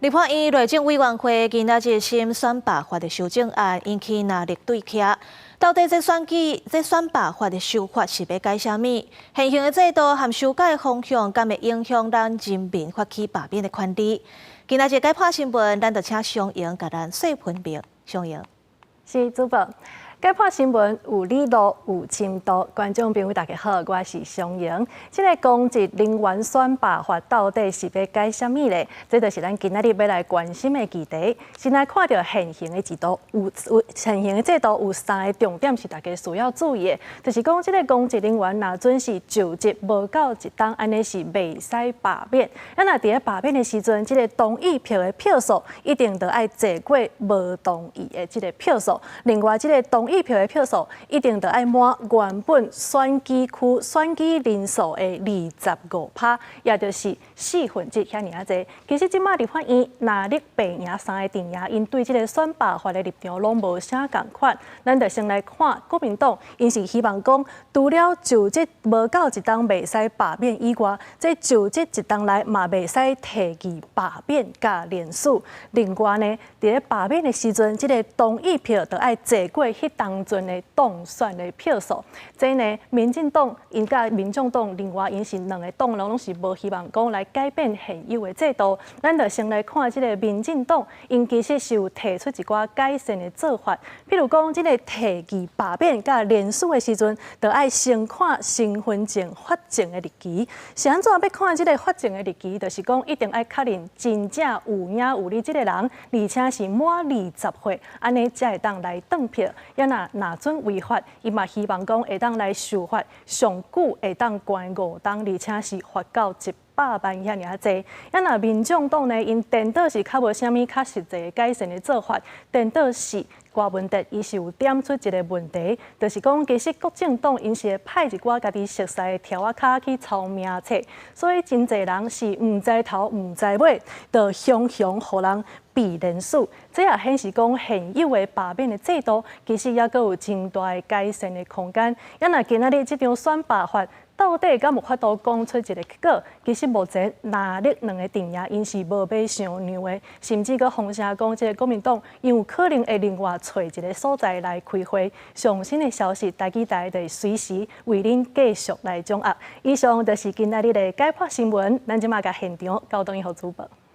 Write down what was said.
立法院内政委员会今仔日审选罢法的修正案，引起热烈对峙。到底这选罢法的修法是要改啥物？现行的制度和修改方向，敢会影响咱人民发起罢免的权利？今仔日解破新闻，咱就请尚莹甲咱细分明。尚莹，是主播。解破新闻有理路有深度，观众朋友大家好，我是尚莹。这个公职人员选罢法到底是要改啥物呢？这就是咱今仔日要来关心的议题。先来看到现行的制度有3个重点是大家需要注意的，就是讲这个公职人员若准是就职无到一档，安尼是袂使罢免。咱若伫咧罢免的时阵，这个同意票的票数一定得爱坐过无同意的这个票数。另外，这个同意票的票数一定得爱满原本选举区选举人数的25%，也就是1/4遐尔济。其实即马立法院若你白赢3个阵营，因对这个选罢法的立场拢无啥共款。咱就先来看国民党，因是希望讲，除了就职无到一档袂使罢免以外，这就职一档内嘛袂使提议罢免甲联署。另外呢，伫咧罢免的时阵，这个同意票得爱坐过迄当阵的当选的票数。这呢，民进党因甲民众党另外因是两个党拢是无希望讲来改变现有的制度。咱就先来看这个民进党，因其实是有提出一寡改善的做法，譬如讲这个提议罢免甲联署的时阵，得爱先看身份证发证的日期。是安怎要看这个发证的日期？就是讲一定爱确认真正有影有理这个人，而且是满20岁，安尼才会当来登票。若准违法，伊嘛希望讲会当来受罚，上久会当关5档，而且是罚到100万遐尔济。若民众党呢，因颠倒是较无啥物较实际的改善的做法，颠倒是郭文哲伊是有点出一个问题，就是讲其实国政党因是会派一寡家己熟悉的条仔卡去抄名册，所以真侪人是唔知头唔知尾，就雄互人避联署。这也显示讲现有的罢免的制度，其实也阁有真大的改善的空间。若今仔日这张选罢法，到底敢有法度讲出一个结果？其实目前哪力两个阵营因是无要上让的，甚至阁风声讲，这个国民党因有可能会另外找一个所在来开会。上新的消息，台就会随时为恁继续来掌握。以上就是今仔日的解破新闻，咱即马甲现场交通以后主播。